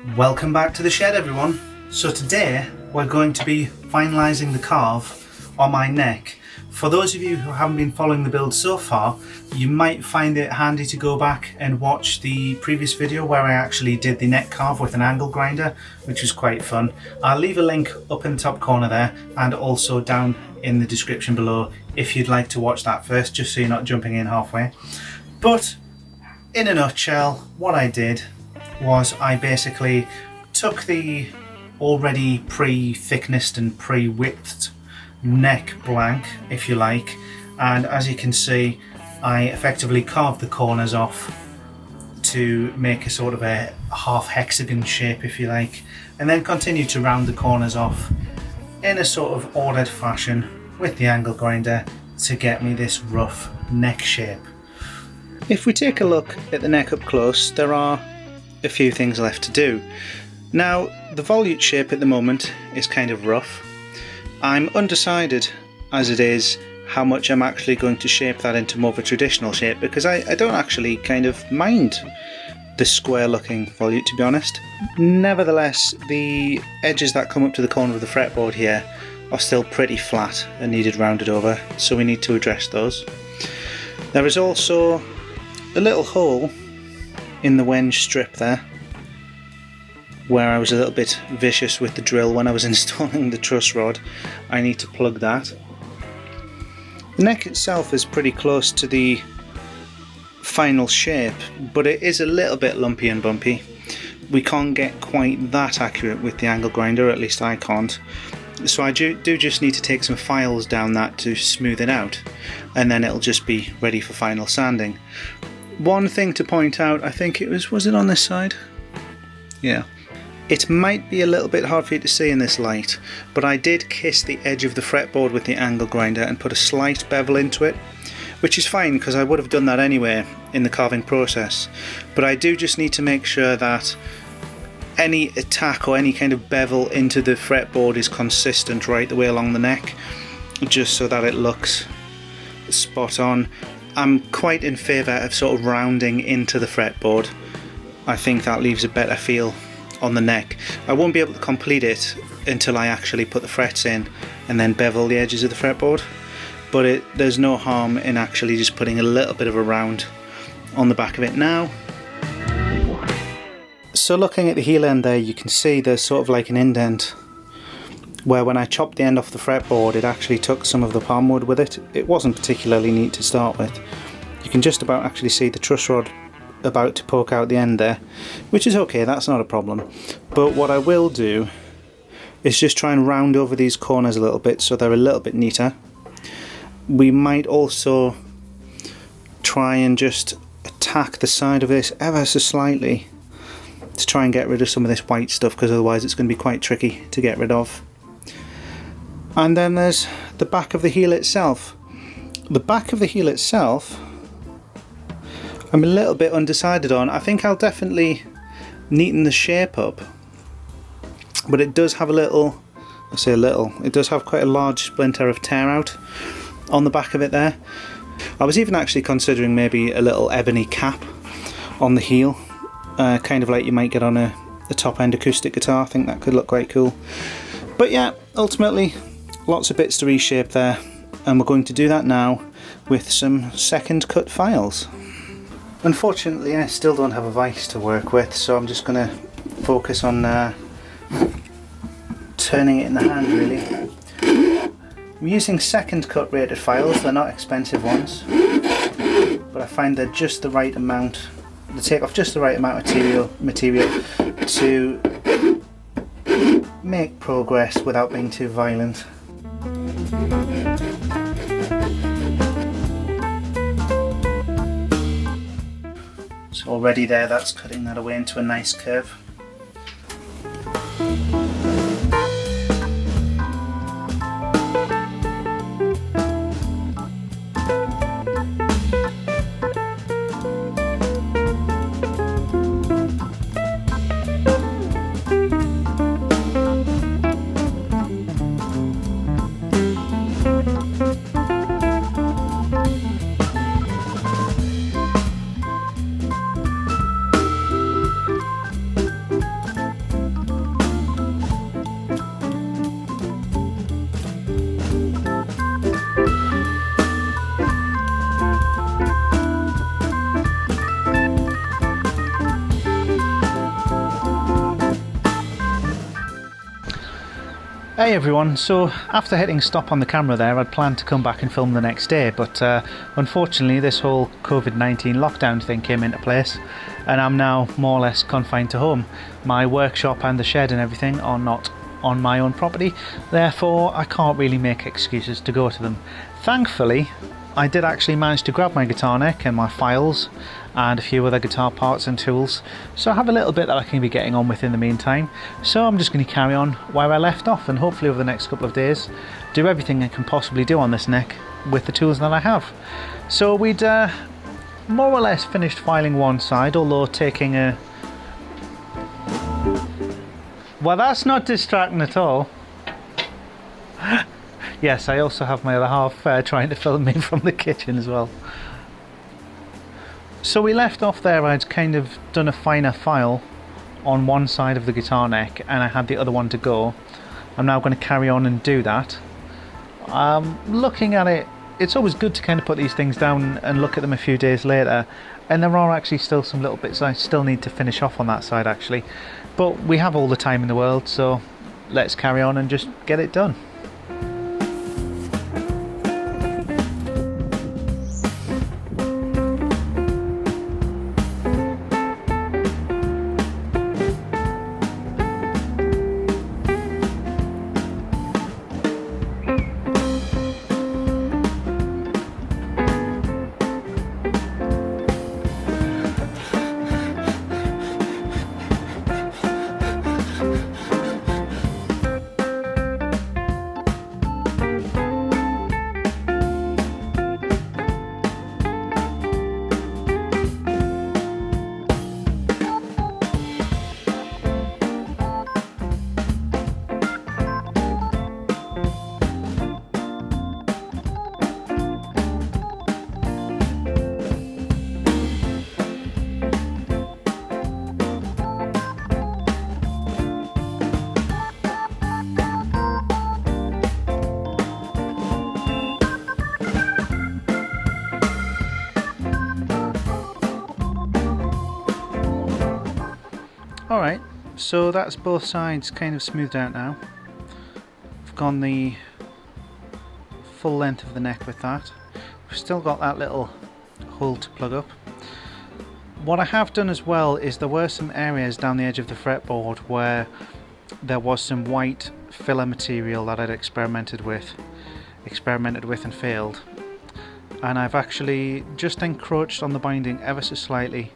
Welcome back to the shed, everyone. So today we're going to be finalising the carve on my neck. For those of you who haven't been following the build so far, you might find it handy to go back and watch the previous video where I actually did the neck carve with an angle grinder, which was quite fun. I'll leave a link up in the top corner there and also down in the description below if you'd like to watch that first, just so you're not jumping in halfway. But in a nutshell, what I did was I basically took the already pre-thicknessed and pre-widthed neck blank, if you like, and as you can see I effectively carved the corners off to make a sort of a half hexagon shape, if you like, and then continued to round the corners off in a sort of ordered fashion with the angle grinder to get me this rough neck shape. If we take a look at the neck up close, there are a few things left to do. Now, the volute shape at the moment is kind of rough. I'm undecided as it is how much I'm actually going to shape that into more of a traditional shape, because I don't actually kind of mind the square looking volute, to be honest. Nevertheless, the edges that come up to the corner of the fretboard here are still pretty flat and needed rounded over, so we need to address those. There is also a little hole in the wenge strip there where I was a little bit vicious with the drill when I was installing the truss rod. I need to plug that. The neck itself is pretty close to the final shape, but it is a little bit lumpy and bumpy. We can't get quite that accurate with the angle grinder, at least I can't. So I do just need to take some files down that to smooth it out, and then it'll just be ready for final sanding. One thing to point out, I think it was it on this side? Yeah. It might be a little bit hard for you to see in this light, but I did kiss the edge of the fretboard with the angle grinder and put a slight bevel into it, which is fine because I would have done that anyway in the carving process. But I do just need to make sure that any attack or any kind of bevel into the fretboard is consistent right the way along the neck, just so that it looks spot on. I'm quite in favour of sort of rounding into the fretboard. I think that leaves a better feel on the neck. I won't be able to complete it until I actually put the frets in and then bevel the edges of the fretboard, but there's no harm in actually just putting a little bit of a round on the back of it now. So looking at the heel end there, you can see there's sort of like an indent where when I chopped the end off the fretboard it actually took some of the palm wood with it. It wasn't particularly neat to start with. You can just about actually see the truss rod about to poke out the end there, which is okay, that's not a problem. But what I will do is just try and round over these corners a little bit so they're a little bit neater. We might also try and just attack the side of this ever so slightly to try and get rid of some of this white stuff, because otherwise it's going to be quite tricky to get rid of. And then there's the back of the heel itself. The back of the heel itself I'm a little bit undecided on. I think I'll definitely neaten the shape up, but it does have a little, I say a little, it does have quite a large splinter of tear out on the back of it there. I was even actually considering maybe a little ebony cap on the heel, kind of like you might get on a top end acoustic guitar. I think that could look quite cool. But yeah, ultimately lots of bits to reshape there, and we're going to do that now with some second cut files. Unfortunately I still don't have a vise to work with, so I'm just going to focus on turning it in the hand really. I'm using second cut rated files, they're not expensive ones, but I find they're just the right amount, they take off just the right amount of material to make progress without being too violent. So already there, that's cutting that away into a nice curve. Hey everyone, so after hitting stop on the camera there, I'd planned to come back and film the next day, but unfortunately this whole COVID-19 lockdown thing came into place and I'm now more or less confined to home. My workshop and the shed and everything are not on my own property, therefore I can't really make excuses to go to them. Thankfully, I did actually manage to grab my guitar neck and my files and a few other guitar parts and tools, so I have a little bit that I can be getting on with in the meantime. So I'm just going to carry on where I left off and hopefully over the next couple of days do everything I can possibly do on this neck with the tools that I have. So we'd more or less finished filing one side, although taking a... Well, that's not distracting at all. Yes, I also have my other half trying to film me from the kitchen as well. So we left off there. I'd kind of done a finer file on one side of the guitar neck and I had the other one to go. I'm now going to carry on and do that. Looking at it, it's always good to kind of put these things down and look at them a few days later, and there are actually still some little bits I still need to finish off on that side actually, but we have all the time in the world, so let's carry on and just get it done. Alright, so that's both sides kind of smoothed out now. I've gone the full length of the neck with that. We've still got that little hole to plug up. What I have done as well is there were some areas down the edge of the fretboard where there was some white filler material that I'd experimented with and failed. And I've actually just encroached on the binding ever so slightly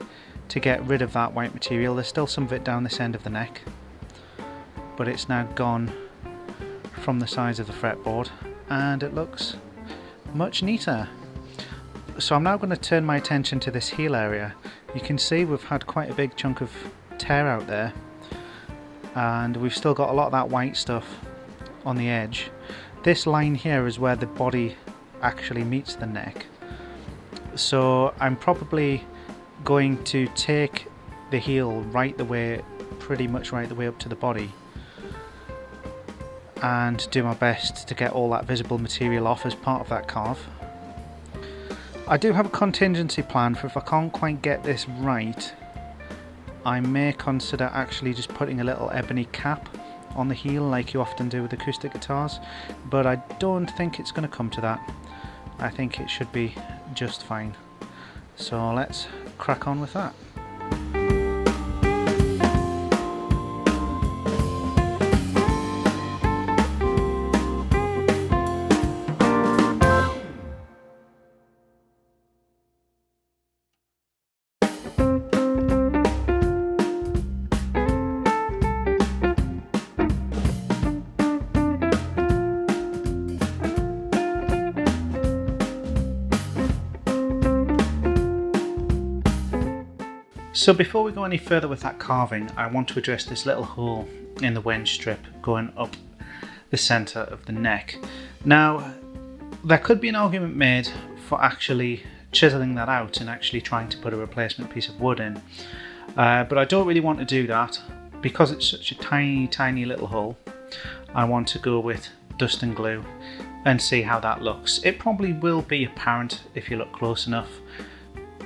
to get rid of that white material. There's still some of it down this end of the neck, but it's now gone from the sides of the fretboard and it looks much neater. So I'm now going to turn my attention to this heel area. You can see we've had quite a big chunk of tear out there and we've still got a lot of that white stuff on the edge. This line here is where the body actually meets the neck, so I'm probably going to take the heel pretty much right the way up to the body and do my best to get all that visible material off as part of that carve. I do have a contingency plan for if I can't quite get this right, I may consider actually just putting a little ebony cap on the heel like you often do with acoustic guitars, but I don't think it's going to come to that. I think it should be just fine. So let's crack on with that. So before we go any further with that carving, I want to address this little hole in the wenge strip going up the centre of the neck. Now, there could be an argument made for actually chiselling that out and actually trying to put a replacement piece of wood in, but I don't really want to do that because it's such a tiny little hole. I want to go with dust and glue and see how that looks. It probably will be apparent if you look close enough,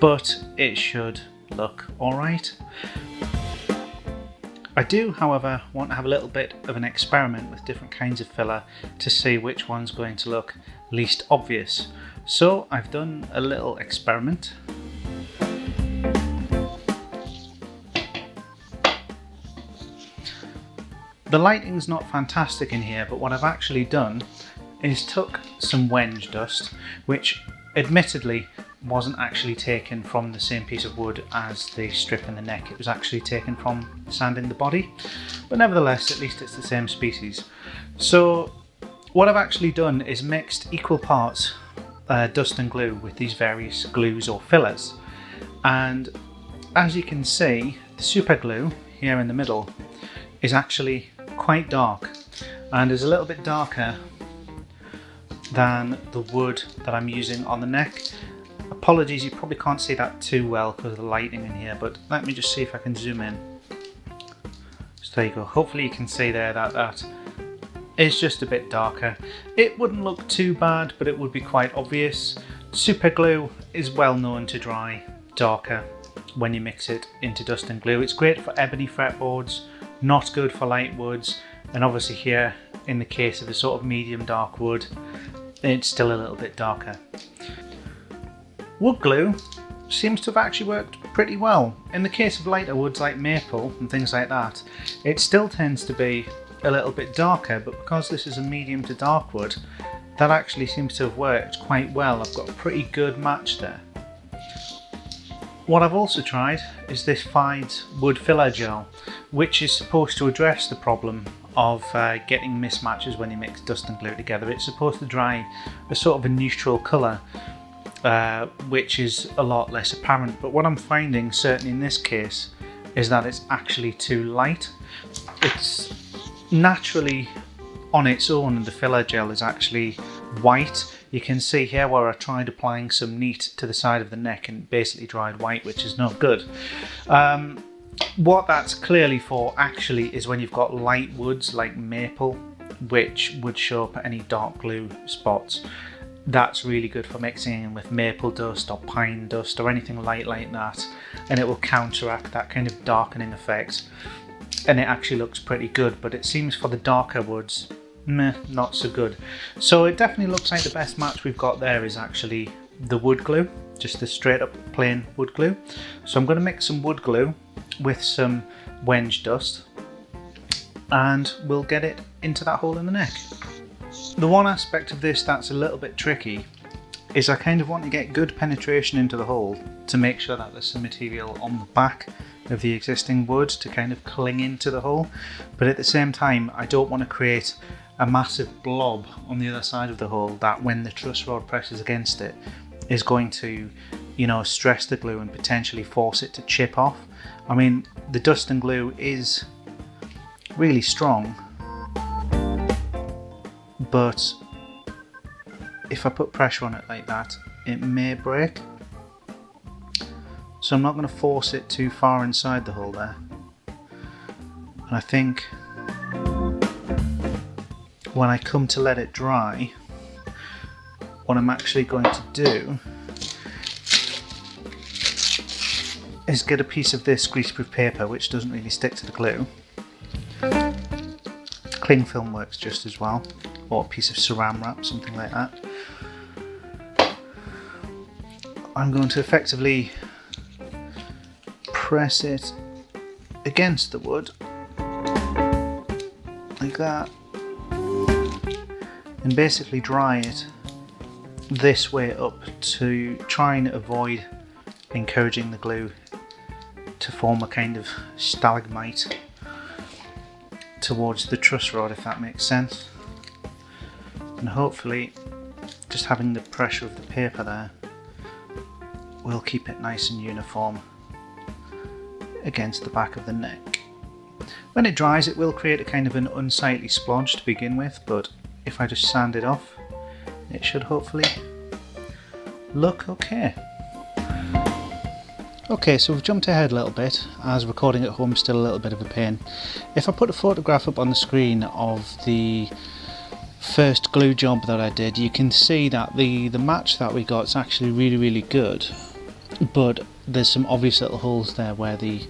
but it should look alright. I do, however, want to have a little bit of an experiment with different kinds of filler to see which one's going to look least obvious. So I've done a little experiment. The lighting's not fantastic in here, but what I've actually done is took some wenge dust, which admittedly wasn't actually taken from the same piece of wood as the strip in the neck. It was actually taken from sanding the body, but nevertheless, at least it's the same species. So what I've actually done is mixed equal parts dust and glue with these various glues or fillers, and as you can see, the super glue here in the middle is actually quite dark and is a little bit darker than the wood that I'm using on the neck. Apologies, you probably can't see that too well because of the lighting in here, but let me just see if I can zoom in. So there you go, hopefully you can see there that that is just a bit darker. It wouldn't look too bad, but it would be quite obvious. Super glue is well known to dry darker when you mix it into dust and glue. It's great for ebony fretboards, not good for light woods, and obviously here in the case of a sort of medium dark wood, it's still a little bit darker. Wood glue seems to have actually worked pretty well. In the case of lighter woods like maple and things like that, it still tends to be a little bit darker, but because this is a medium to dark wood, that actually seems to have worked quite well. I've got a pretty good match there. What I've also tried is this Fide wood filler gel, which is supposed to address the problem of getting mismatches when you mix dust and glue together. It's supposed to dry a sort of a neutral colour, which is a lot less apparent, but what I'm finding, certainly in this case, is that it's actually too light. It's naturally on its own, and the filler gel is actually white. You can see here where I tried applying some neat to the side of the neck and basically dried white, which is not good. What that's clearly for actually is when you've got light woods like maple, which would show up any dark glue spots. That's really good for mixing in with maple dust or pine dust or anything light like that, and it will counteract that kind of darkening effect, and it actually looks pretty good. But it seems for the darker woods, meh, not so good. So it definitely looks like the best match we've got there is actually the wood glue, just the straight up plain wood glue. So I'm going to mix some wood glue with some wenge dust and we'll get it into that hole in the neck. The one aspect of this that's a little bit tricky is I kind of want to get good penetration into the hole to make sure that there's some material on the back of the existing wood to kind of cling into the hole, but at the same time I don't want to create a massive blob on the other side of the hole that when the truss rod presses against it is going to, you know, stress the glue and potentially force it to chip off. I mean, the dust and glue is really strong, but if I put pressure on it like that, it may break. So I'm not going to force it too far inside the hole there. And I think when I come to let it dry, what I'm actually going to do is get a piece of this greaseproof paper, which doesn't really stick to the glue. Cling film works just as well, or a piece of saran wrap, something like that. I'm going to effectively press it against the wood like that and basically dry it this way up to try and avoid encouraging the glue to form a kind of stalagmite towards the truss rod, if that makes sense. And hopefully just having the pressure of the paper there will keep it nice and uniform against the back of the neck. When it dries, it will create a kind of an unsightly splodge to begin with, but if I just sand it off, it should hopefully look okay. Okay, so we've jumped ahead a little bit, as recording at home is still a little bit of a pain. If I put a photograph up on the screen of the first glue job that I did, you can see that the match that we got is actually really good. but there's some obvious little holes there where the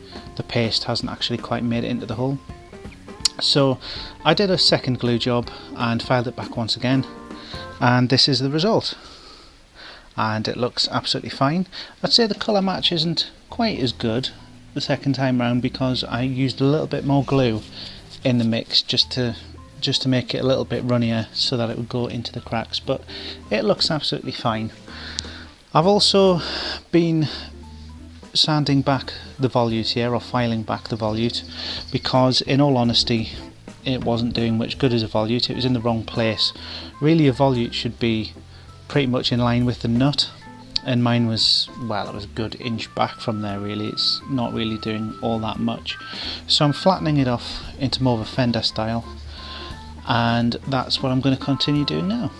paste hasn't actually quite made it into the hole. So I did a second glue job and filed it back once again, and this is the result, and it looks absolutely fine. I'd say the colour match isn't quite as good the second time round because I used a little bit more glue in the mix just to make it a little bit runnier so that it would go into the cracks, but it looks absolutely fine. I've also been sanding back the volute here, or filing back the volute, because in all honesty it wasn't doing much good as a volute. It was in the wrong place. Really, a volute should be pretty much in line with the nut, and mine was, well, it was a good inch back from there really. It's not really doing all that much, so I'm flattening it off into more of a fender style, and that's what I'm going to continue doing now.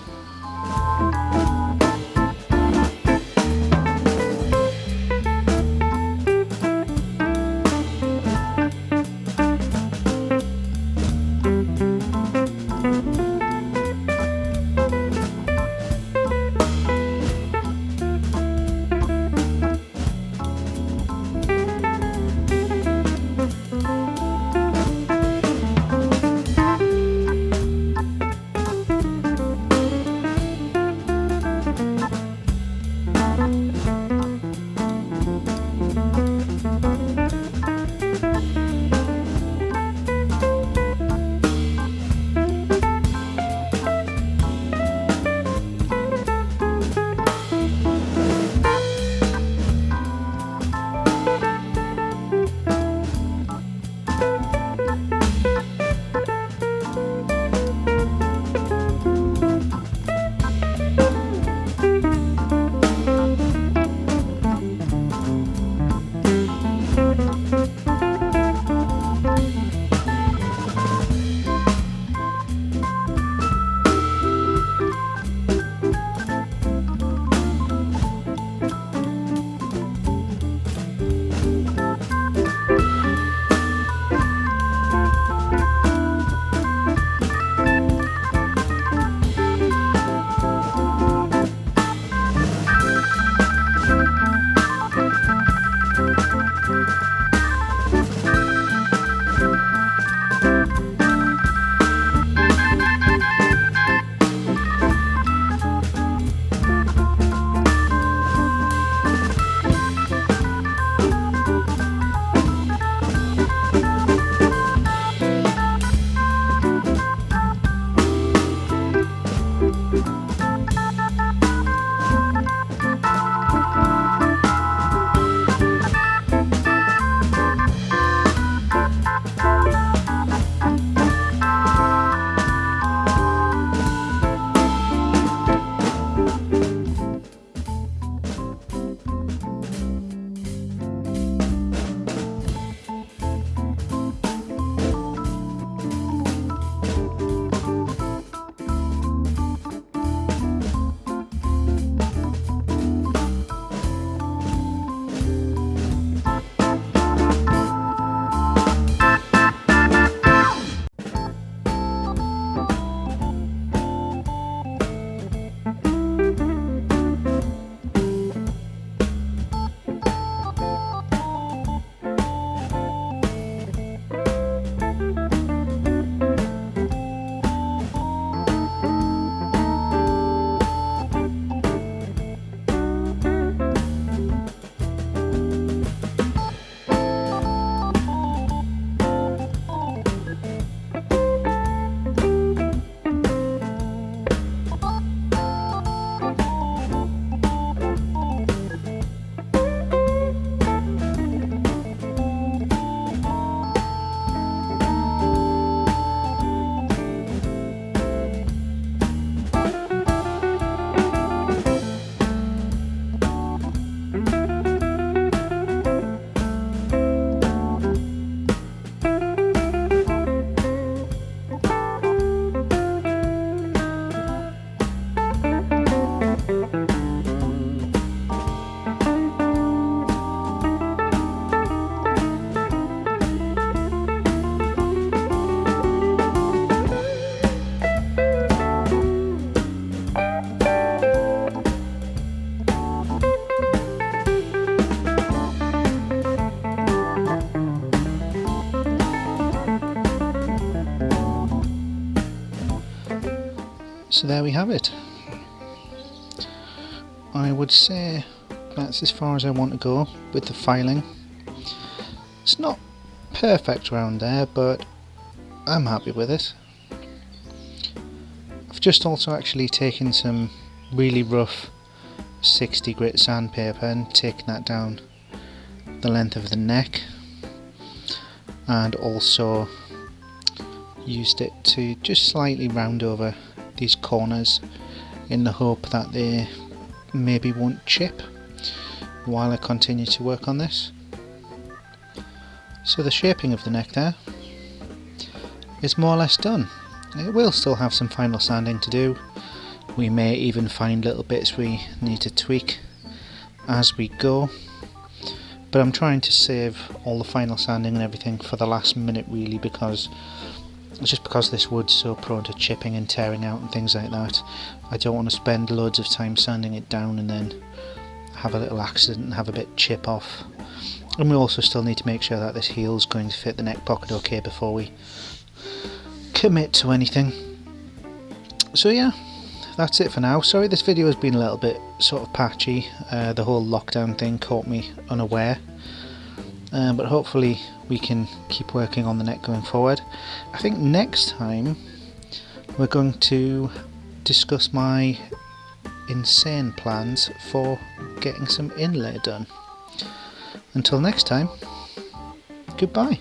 So there we have it. I would say that's as far as I want to go with the filing. It's not perfect around there, but I'm happy with it. I've just also actually taken some really rough 60 grit sandpaper and taken that down the length of the neck, and also used it to just slightly round over these corners in the hope that they maybe won't chip while I continue to work on this. So the shaping of the neck there is more or less done. It will still have some final sanding to do. We may even find little bits we need to tweak as we go, but I'm trying to save all the final sanding and everything for the last minute really, because this wood's so prone to chipping and tearing out and things like that. I don't want to spend loads of time sanding it down and then have a little accident and have a bit chip off. And we also still need to make sure that this heel's going to fit the neck pocket okay before we commit to anything. So yeah, that's it for now. Sorry this video has been a little bit sort of patchy. The whole lockdown thing caught me unaware. But hopefully we can keep working on the neck going forward. I think next time we're going to discuss my insane plans for getting some inlay done. Until next time, goodbye.